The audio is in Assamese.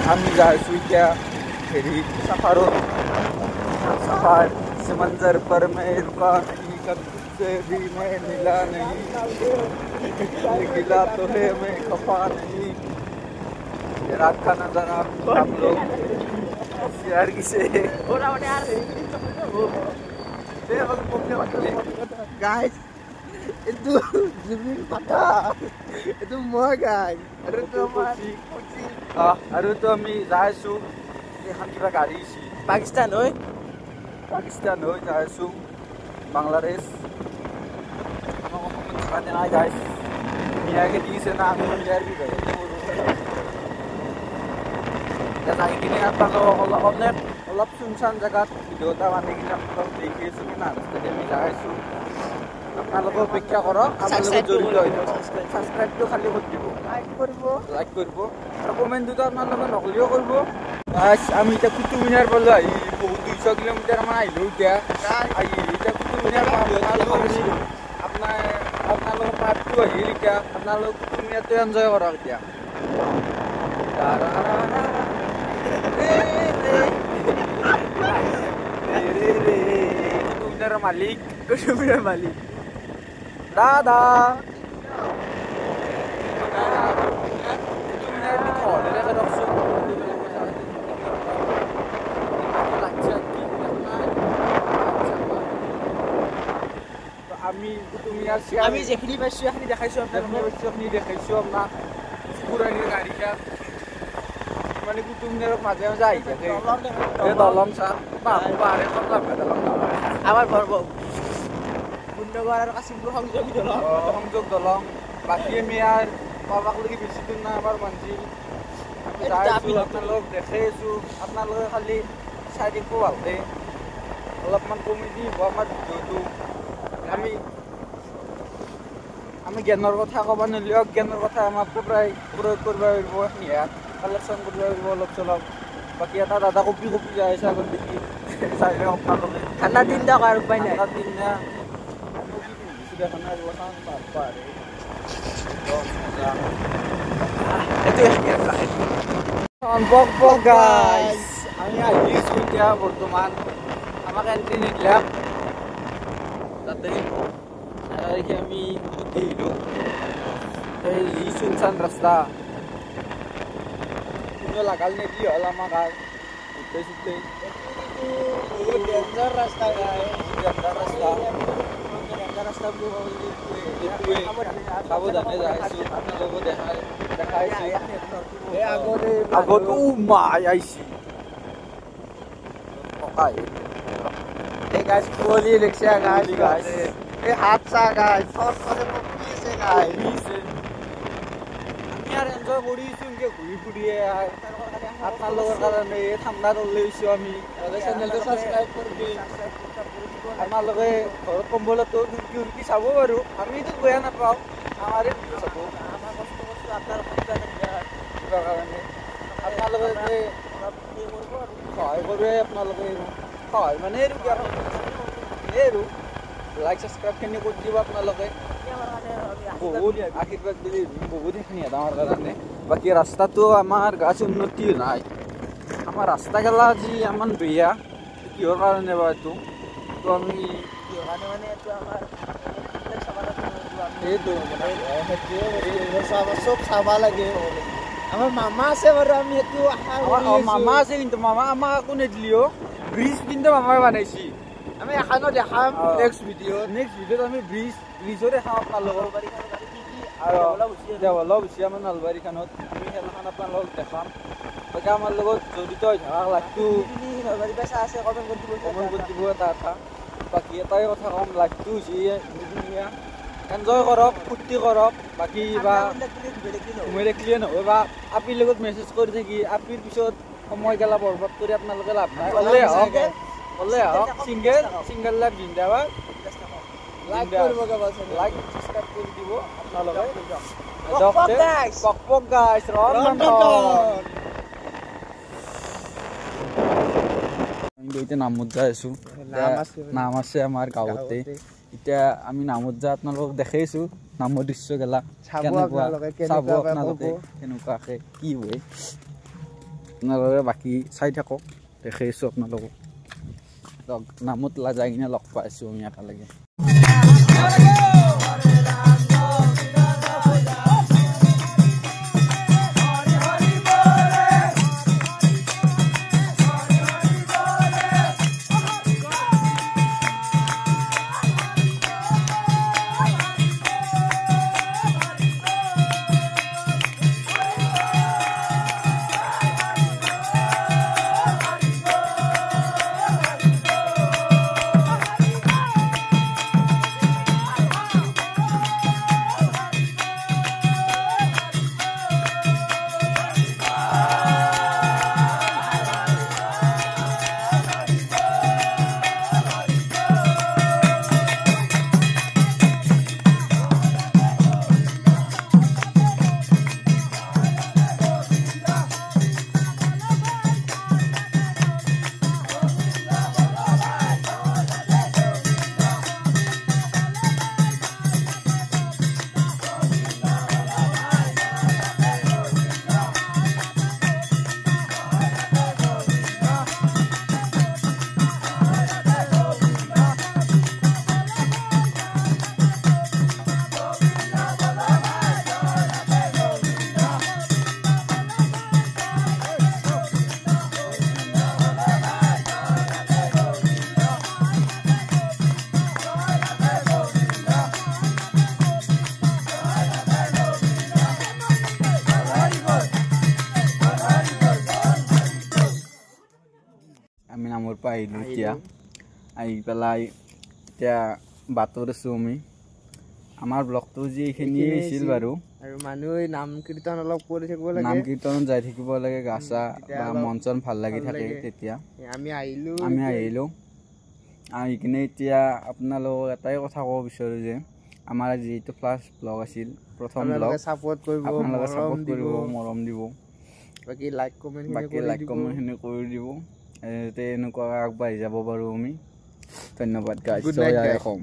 আমি जाएं क्या फेरी सफरों सफर समंदर पर मैं रुका नहीं कभी तुझसे भी मैं मिला नहीं गिला तो है मैं खफा नहीं रात का नजारा हम लोग यार किसे Guys, itu Jimmy patah. Itu mua guys. Aduh tuh আৰু তো আমি যাইছো এখন কিবা গাড়ী Pakistan oi. পাকিস্তান হৈ যাইছো বাংলাদেশ আমাক অসমত থকা নাই গাইছ মিয়াকে দিছে না আমি ইয়াৰ কি কৰে যাই কিনে আপোনালোক অলপ শুনশান জেগাত ভিডিঅ' এটা বান্ধি কিনে আপোনালোক দেখি আছো কিনা ৰাস্তাতে আমি যাইছো আপোনালোকে অপেক্ষা কৰক আপোনালোকে জড়িত হৈ যাব ছাবস্ক্ৰাইবটো খালি কৰি দিব লাইক কৰিব আৰু কমেণ্ট দুটা আপোনালোকে নকলিও কৰিব গাইছ আমি এতিয়া কুতুব মিনাৰ পালোঁ আহি বহুত 200 কিলোমিটাৰ মান আহিলোঁ এতিয়া এতিয়া কুতুব মিনাৰ আপোনালোকৰ পাৰ্টটো আহিল এতিয়া আপোনালোক কুতুব মিনাৰটো এনজয় কৰক এতিয়া কুতুব মিনাৰৰ মালিক দাদা আমি যেখিনি পাইছো এখিনি দেখাইছো আপোনাক পুৰণি গাড়ীটা মানে কুতুব মিনাৰৰ মাজে মাজে আহি থাকে দলং চাহ পাহাৰে আমাৰ ঘৰ বুন্নগড় আৰু কাশীপুৰ সংযোগ দলং বাকী আমি আৰ পাবাকলৈকে বেছি দূৰ নাই আমাৰ মঞ্জিল আমি যাইছোঁ আপোনালোক দেখাইছোঁ আপোনালোকে খালি চাই দিব ভালকৈ অলপমান কমি দিব আমাৰ ভিডিঅ'টো আমি জ্ঞানৰ কথা ক'ব নোৱাৰিলেও অজ্ঞানৰ কথা আমাক প্ৰায় প্ৰয়োগ কৰিব পাৰিব ইয়াত কালেকশ্যন কৰিব পাৰিব অলপ চলপ বাকী এটা দাদা কপি যাই আছে আগত দেখি চাই আপোনালোকে ঠাণ্ডা দিন দিয়ক আৰু উপায় নাই ঠাণ্ডা দিন দেখা নাই আমি আহিছোঁ এতিয়া বৰ্তমান আমাক এণ্ট্ৰি নিদিলাক তাতে আমি আহিলোঁ এই শুনশান ৰাস্তা কোনো লাগাল নিদিলে হ'ল আমাক আৰু গোটেই চুটেই ডেঞ্জাৰ ৰাস্তা সাৱধানে যাইছোঁ আপোনালোকো দেখাইছোঁ আগতো মাই আহিছে ককাই এই গাছ কুঁৱলী দেখিছে গাছ এই হাত চা গাছ চব চবে পকি আছে গাছ আমি আৰু এনজয় কৰিছোঁ এনেকৈ ঘূৰি ফুৰিয়ে আপোনালোকৰ কাৰণে এই ঠাণ্ডাত লৈছোঁ আমি চেনেলটো ছাবস্ক্ৰাইব কৰি আপোনালোকে ঘৰত কম্বলতো উৰকি চাব বাৰু আমিতো বেয়া নাপাওঁ আমাৰে চাব আমাৰ কষ্ট আপোনাৰ কিবা কাৰণে আপোনালোকে যে সহায় কৰোৱে আপোনালোকে সহায় মানে আৰু লাইক ছাবস্ক্ৰাইবখিনি কৰি দিব আপোনালোকে বহুত আশীৰ্বাদ দিলে বহুত সেইখিনি আমাৰ কাৰণে বাকী ৰাস্তাটো আমাৰ গাছ উন্নতি নাই আমাৰ ৰাস্তা গেলা আজি ইমান বেয়া কিহৰ কাৰণে বা এইটো তো আমি চব চাব লাগে আমাৰ মামা আছে বাৰু আমি সেইটো মামা আছে কিন্তু মামা আমাক একো নিদিলেও ব্ৰিজ কিন্তু মামাই বনাইছি আমি এখনো দেখাম নেক্সট ভিডিঅ'ত আমি ব্ৰিজো দেখাম আপোনালোকৰ আৰু দেৱালয় গুচি আমাৰ নলবাৰীখনত আমি খেলখন আপোনালোকক দেখাম বাকী আমাৰ লগত জড়িত হৈ থকা লাইফটো নলবাৰী পেচা আছে কমেণ্ট কৰি দিব এটা কথা বাকী এটাই কথা ক'ম লাইফটো হৈছে দুদিনীয়া এনজয় কৰক ফূৰ্তি কৰক বাকী বা ঘুমাই দেখিলে নহয় বা আপিৰ লগত মেছেজ কৰি থাকি আপিৰ পিছত সময় গেলা বৰবাদ কৰি আপোনালোকে লাভ নাই ওলে আহক ছিংগল লাইফ জিন্দাবাদ লাইক ছাবস্ক্ৰাইব কৰি দিব আপোনালোকে পক গাইছ এতিয়া নামত যাই আছো নাম আছে আমাৰ গাঁৱতে এতিয়া আমি নামত যাই আপোনালোকক দেখাইছো নামৰ দৃশ্য গেলা চাব আপোনালোকে কেনেকুৱাকে কি হয় আপোনালোকে বাকী চাই থাকক দেখাইছোঁ আপোনালোকক নামতলা যাই কিনে লগ পাইছোঁ আমি একেলগে আমি নামৰ পৰা আহিলোঁ এতিয়া আহি পেলাই এতিয়া বাটত আছোঁ আমি আমাৰ ব্লগটো যি এইখিনিয়ে হৈছিল বাৰু আৰু মানুহে নাম কীৰ্তন অলপ কৰি থাকিব লাগে নাম কীৰ্তনত যাই থাকিব লাগে গা চা বা মন চন ভাল লাগি থাকে তেতিয়া আমি আহিলোঁ আহি কিনে এতিয়া আপোনালোকক এটাই কথা ক'ব বিচাৰোঁ যে আমাৰ যিটো ফাৰ্ষ্ট ব্লগ আছিল প্ৰথম ব্লগ ছাপোৰ্ট কৰিব আপোনালোকে ছাপোৰ্ট কৰিব মৰম দিব বাকী লাইক কমেণ্টখিনি কৰি দিব এনেকুৱা আগবাঢ়ি যাব পাৰোঁ আমি ধন্যবাদ গাইজ জয় আই অসম